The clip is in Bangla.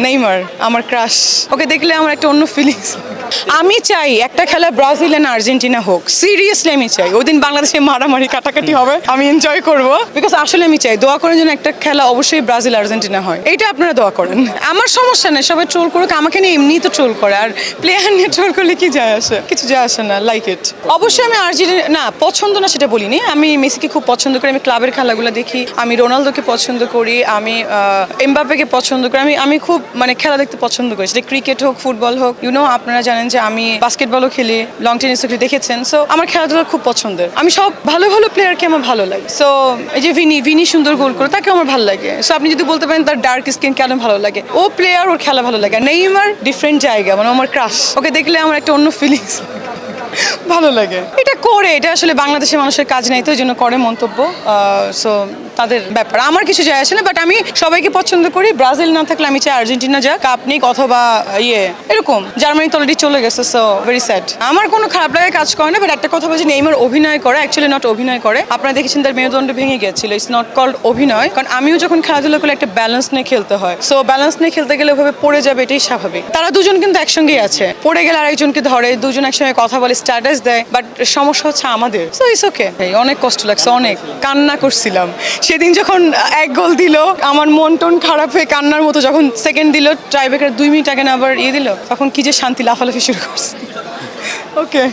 নেইমার আমার ক্রাশ, ওকে দেখলে আমার একটা অন্য ফিলিংস। আমি চাই একটা খেলা ব্রাজিল এন্ড আর্জেন্টিনা হোক, সিরিয়াসলি আমি চাই। ওই দিন বাংলাদেশে মারামারি কাটাকাটি হবে, আমি এনজয় করব, বিকজ আসলে আমি চাই দোয়া করেন যেন একটা খেলা অবশ্যই ব্রাজিল আর্জেন্টিনা হয়। এইটা আপনারা দোয়া করেন। আমার সমস্যা নেই, সবাই ট্রোল করুক, আমাকে নিয়ে এমনিই তো ট্রোল করে, আর প্লেয়ার নিয়ে ট্রোল করলে কি যায় আসে? কিছু যায় আসে না, লাইক ইট। অবশ্যই আমি আর্জেন্টিনা না পছন্দ না সেটা বলিনি, আমি মেসিকে খুব পছন্দ করি, আমি ক্লাবের খেলাগুলো দেখি, আমি রোনালদোকে পছন্দ করি, আমি এমবাপ্পেকে পছন্দ করি, আমি খুব মানে খেলা দেখতে পছন্দ করি, সেটা ক্রিকেট হোক ফুটবল হোক। আপনারা জানেন যে আমি বাস্কেটবলও খেলি, লং টেনিসও খেলি, দেখেছেন। সো আমার খেলাধুলা খুব পছন্দের, আমি সব ভালো ভালো প্লেয়ারকে আমার ভালো লাগে। সো এই যে ভিনি সুন্দর গোল করে, তাকে আমার ভালো লাগে। সো আপনি যদি বলতে পারেন তার ডার্ক স্কিন কেন ভালো লাগে, ও প্লেয়ার, ওর খেলা ভালো লাগে। নেইমার ডিফারেন্ট জায়গা, মানে আমার ক্রাশ, ওকে দেখলে আমার একটা অন্য ফিলিংস ভালো লাগে। এটা আসলে বাংলাদেশের মানুষের কাজ নাই, তো এই জন্য করে মন্তব্য। সো তাদের ব্যাপার, আমার কিছু যায় আসে না। বাট আমি সবাইকে পছন্দ করি, ব্রাজিল না থাকলে আমি চাই আর্জেন্টিনা যাক, কাপ নিক, অথবা এরকম জার্মানি তো অলরেডি চলে গেছে। সো ভেরি স্যাড, আমার কোনো খারাপ লাগে কাজ করে না। বাট একটা কথা বলছি, নেইমার অভিনয় করে, অ্যাকচুয়ালি নট অভিনয় করে। আপনারা দেখেছেন তার মেরুদণ্ড ভেঙে গেছিল, ইটস নট কল্ড অভিনয়। কারণ আমিও যখন খেলাধুলা করলে একটা ব্যালেন্স নিয়ে খেলতে হয়। সো ব্যালেন্স নিয়ে খেলতে গেলে ওভাবে পড়ে যাবে, এটাই স্বাভাবিক। তারা দুজন কিন্তু একসঙ্গেই আছে, পড়ে গেলে আরেকজনকে ধরে, দুজন একসঙ্গে কথা বলে, স্ট্যাটাস দেয়। বাট সমস্যা হচ্ছে আমাদের। So it's okay. অনেক কষ্ট লাগছে, অনেক কান্না করছিলাম সেদিন যখন এক গোল দিল, আমার মন টন খারাপ হয়ে কান্নার মতো। যখন সেকেন্ড দিল, টাইব্রেকার 2 মিনিট আগে না আবার দিল, তখন কি যে শান্তি, লাফালাফি শুরু করছে। ওকে।